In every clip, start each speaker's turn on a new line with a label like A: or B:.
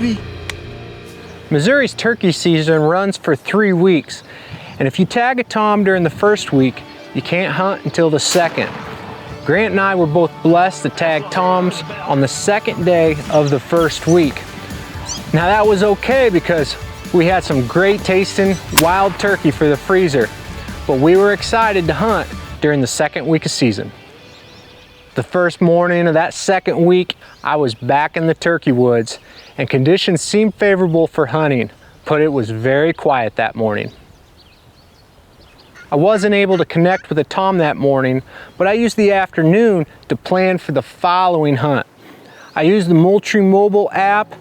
A: baby.
B: Missouri's turkey season runs for 3 weeks, and if you tag a tom during the first week, you can't hunt until the second. Grant and I were both blessed to tag toms on the second day of the first week. Now that was okay because we had some great tasting wild turkey for the freezer, but we were excited to hunt during the second week of season. The first morning of that second week, I was back in the turkey woods and conditions seemed favorable for hunting, but it was very quiet that morning. I wasn't able to connect with a tom that morning, but I used the afternoon to plan for the following hunt. I used the Moultrie mobile app,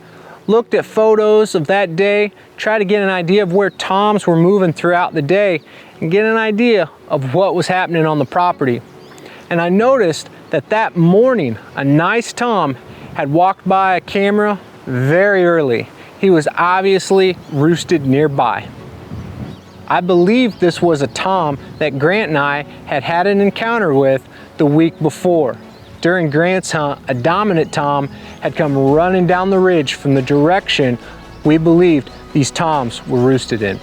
B: looked at photos of that day, tried to get an idea of where toms were moving throughout the day, and get an idea of what was happening on the property. And I noticed that that morning, a nice tom had walked by a camera very early. He was obviously roosted nearby. I believe this was a tom that Grant and I had had an encounter with the week before. During Grant's hunt, a dominant tom had come running down the ridge from the direction we believed these toms were roosted in.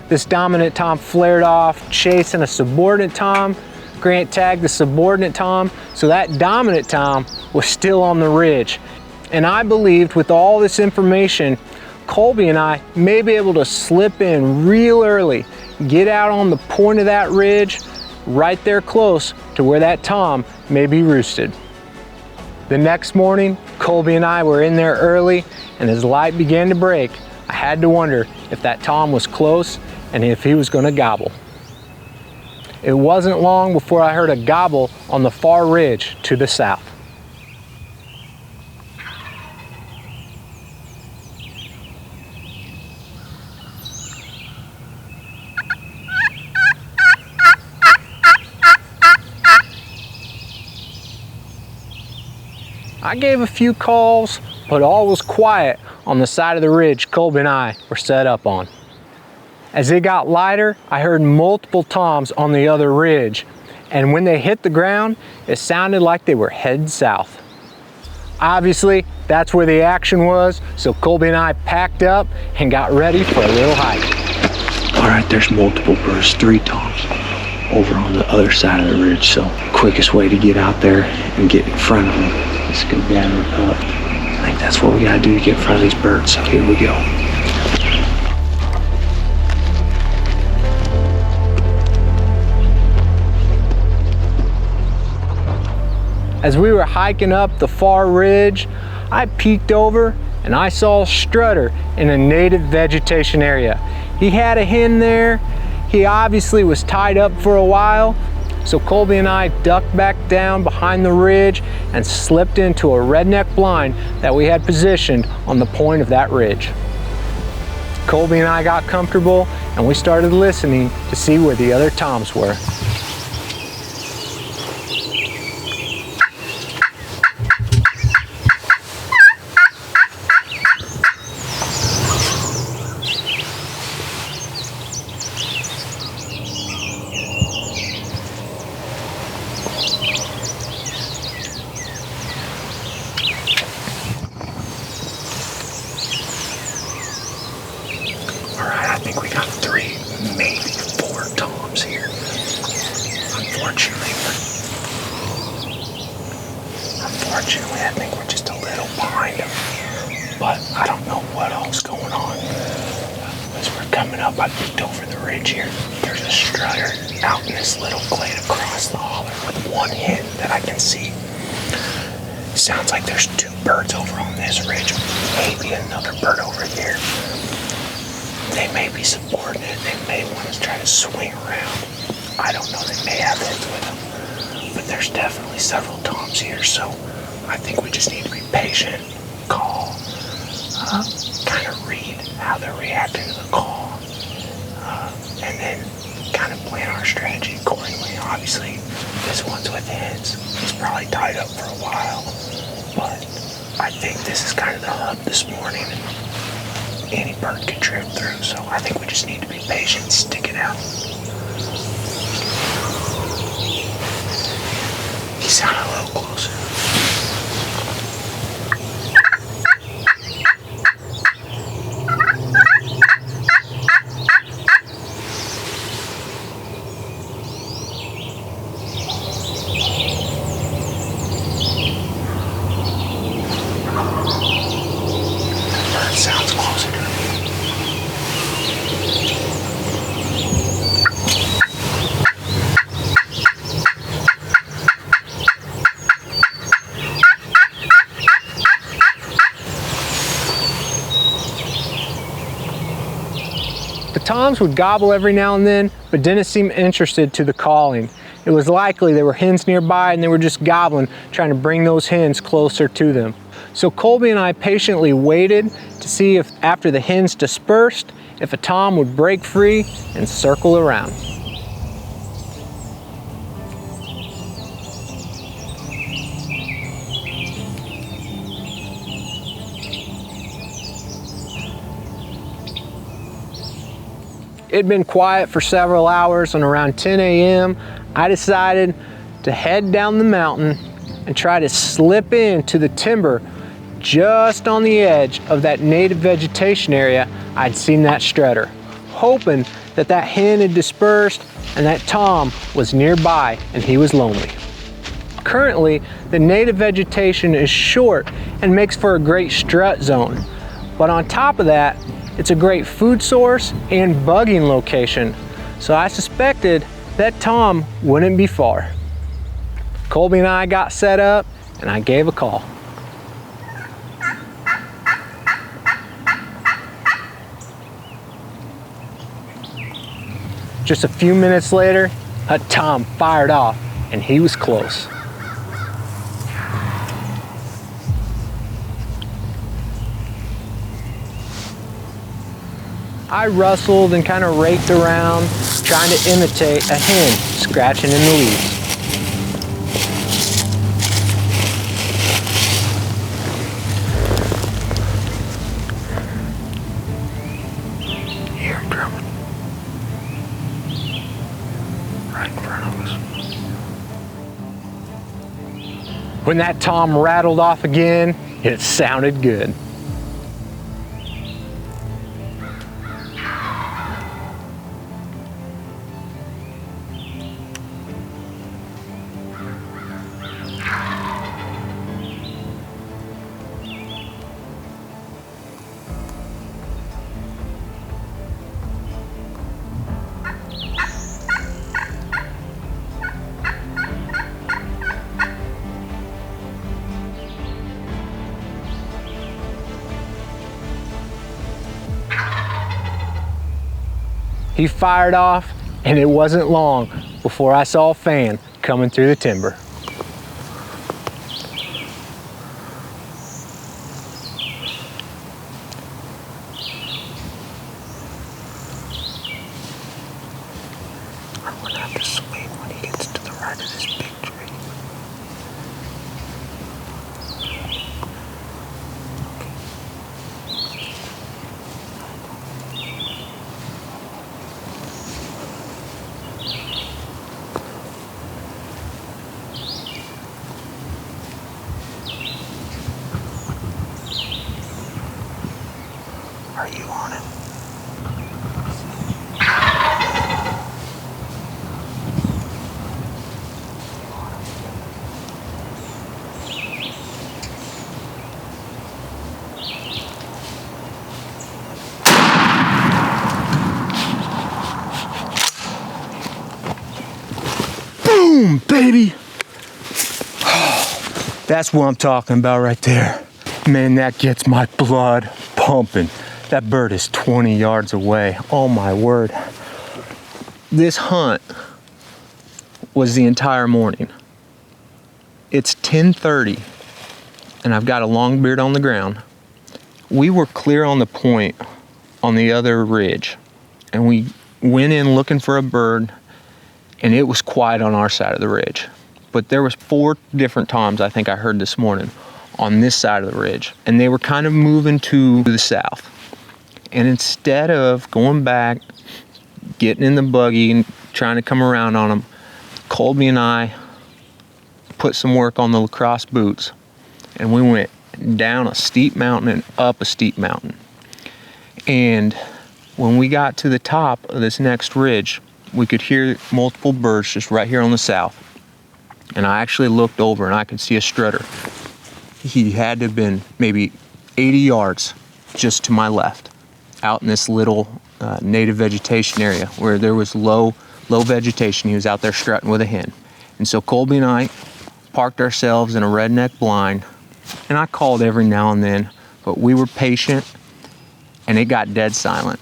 B: This dominant tom flared off, chasing a subordinate tom. Grant tagged the subordinate tom, so that dominant tom was still on the ridge. And I believed with all this information, Colby and I may be able to slip in real early, get out on the point of that ridge, right there close to where that tom may be roosted. The next morning, Colby and I were in there early, and as light began to break, I had to wonder if that tom was close and if he was going to gobble. It wasn't long before I heard a gobble on the far ridge to the south. I gave a few calls, but all was quiet on the side of the ridge Colby and I were set up on. As it got lighter, I heard multiple toms on the other ridge, and when they hit the ground, it sounded like they were headed south. Obviously, that's where the action was, so Colby and I packed up and got ready for a little hike.
C: All right, there's multiple birds, 3 toms over on the other side of the ridge, so quickest way to get out there and get in front of them is go down and up. I think that's what we gotta do to get in front of these birds, so here we go.
B: As we were hiking up the far ridge, I peeked over and I saw a strutter in a native vegetation area. He had a hen there. He obviously was tied up for a while, so Colby and I ducked back down behind the ridge and slipped into a redneck blind that we had positioned on the point of that ridge. Colby and I got comfortable and we started listening to see where the other toms were.
C: I think we got 3, maybe 4 toms here. Unfortunately, I think we're just a little behind them. But I don't know what all's going on. As we're coming up, I peeked over the ridge here. There's a strutter out in this little glade across the holler with 1 hen that I can see. Sounds like there's 2 birds over on this ridge, maybe another bird over here. They may be subordinate, they may want to try to swing around. I don't know, they may have hens with them. But there's definitely several toms here, so I think we just need to be patient, call, kind of read how they're reacting to the call, and then kind of plan our strategy accordingly. Obviously, this one's with hens. He's probably tied up for a while, but I think this is kind of the hub this morning. Any bird can drift through, so I think we just need to be patient and stick it out. He sounded a little closer.
B: The toms would gobble every now and then, but didn't seem interested to the calling. It was likely there were hens nearby and they were just gobbling, trying to bring those hens closer to them. So Colby and I patiently waited to see if, after the hens dispersed, if a tom would break free and circle around. It'd been quiet for several hours, and around 10 a.m. I decided to head down the mountain and try to slip into the timber just on the edge of that native vegetation area I'd seen that strutter, hoping that that hen had dispersed and that tom was nearby and he was lonely. Currently, the native vegetation is short and makes for a great strut zone, but on top of that, it's a great food source and bugging location, so I suspected that tom wouldn't be far. Colby and I got set up and I gave a call. Just a few minutes later, a tom fired off and he was close. I rustled and kind of raked around, trying to imitate a hen scratching in the leaves.
C: Hear him drumming. Right in front of us.
B: When that tom rattled off again, it sounded good. He fired off, and it wasn't long before I saw a fan coming through the timber.
C: I'm gonna have to swing when he gets to the right of this big tree. Are you on it?
B: Boom, baby! That's what I'm talking about right there. Man, that gets my blood pumping. That bird is 20 yards away. Oh my word. This hunt was the entire morning. It's 10:30 and I've got a long beard on the ground. We were clear on the point on the other ridge and we went in looking for a bird and it was quiet on our side of the ridge. But there was 4 different toms I think I heard this morning on this side of the ridge and they were kind of moving to the south. And instead of going back, getting in the buggy and trying to come around on them, Colby and I put some work on the lacrosse boots and we went down a steep mountain and up a steep mountain. And when we got to the top of this next ridge, we could hear multiple birds just right here on the south. And I actually looked over and I could see a strutter. He had to have been maybe 80 yards just to my left, out in this little native vegetation area where there was low vegetation. He was out there strutting with a hen. And so Colby and I parked ourselves in a redneck blind, and I called every now and then, but we were patient and it got dead silent.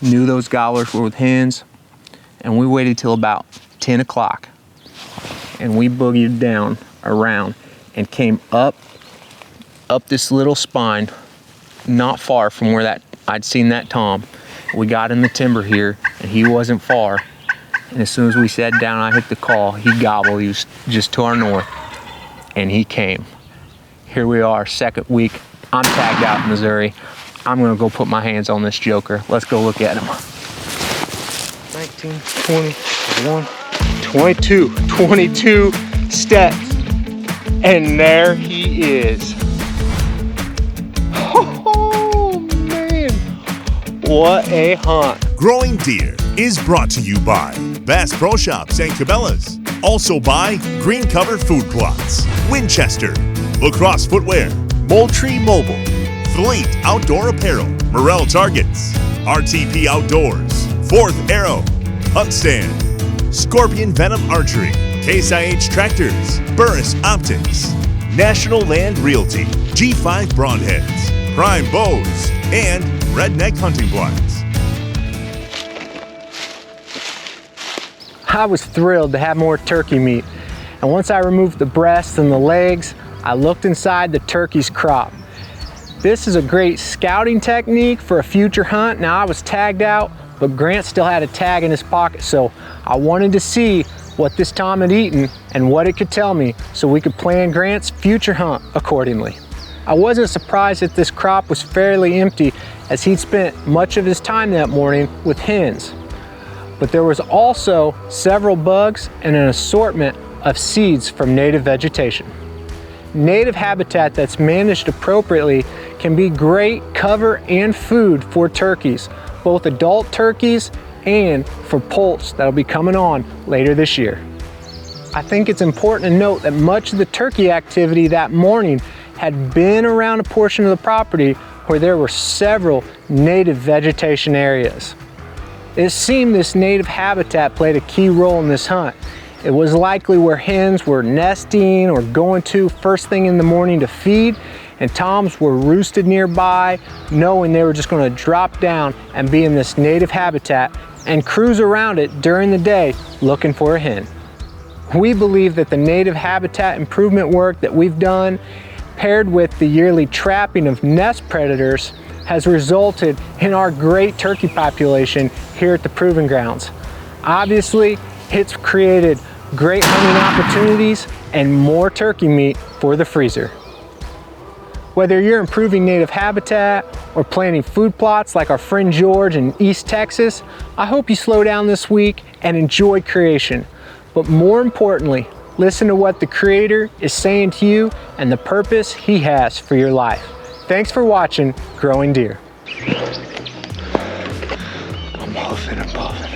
B: knew those gobblers were with hens, and we waited till about 10 o'clock. And we boogied down around and came up this little spine, not far from where I'd seen that tom. We got in the timber here, and he wasn't far. And as soon as we sat down, I hit the call. He gobbled. He was just to our north, and he came. Here we are, second week. I'm tagged out in Missouri. I'm gonna go put my hands on this joker. Let's go look at him. 19, 20, 21, 22, 22 steps. And there he is. Oh man, what a hunt.
A: Growing Deer is brought to you by Bass Pro Shops and Cabela's. Also by Green Cover Food Plots, Winchester, Lacrosse Footwear, Moultrie Mobile, Fleet Outdoor Apparel, Morel Targets, RTP Outdoors, Fourth Arrow, Hunt Stand, Scorpion Venom Archery, Case IH Tractors, Burris Optics, National Land Realty, G5 Broadheads, Prime Bows, and Redneck Hunting Blinds.
B: I was thrilled to have more turkey meat. And once I removed the breasts and the legs, I looked inside the turkey's crop. This is a great scouting technique for a future hunt. Now I was tagged out, but Grant still had a tag in his pocket, so I wanted to see what this tom had eaten and what it could tell me so we could plan Grant's future hunt accordingly. I wasn't surprised that this crop was fairly empty, as he'd spent much of his time that morning with hens. But there was also several bugs and an assortment of seeds from native vegetation. Native habitat that's managed appropriately can be great cover and food for turkeys, both adult turkeys and for poults that'll be coming on later this year. I think it's important to note that much of the turkey activity that morning had been around a portion of the property where there were several native vegetation areas. It seemed this native habitat played a key role in this hunt. It was likely where hens were nesting or going to first thing in the morning to feed, and toms were roosted nearby, knowing they were just going to drop down and be in this native habitat and cruise around it during the day looking for a hen. We believe that the native habitat improvement work that we've done, paired with the yearly trapping of nest predators, has resulted in our great turkey population here at the Proving Grounds. Obviously, it's created great hunting opportunities and more turkey meat for the freezer. Whether you're improving native habitat or planting food plots like our friend George in East Texas, I hope you slow down this week and enjoy creation. But more importantly, listen to what the Creator is saying to you and the purpose He has for your life. Thanks for watching Growing Deer.
C: I'm puffing and puffing.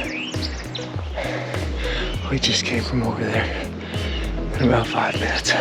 C: We just came from over there in about 5 minutes.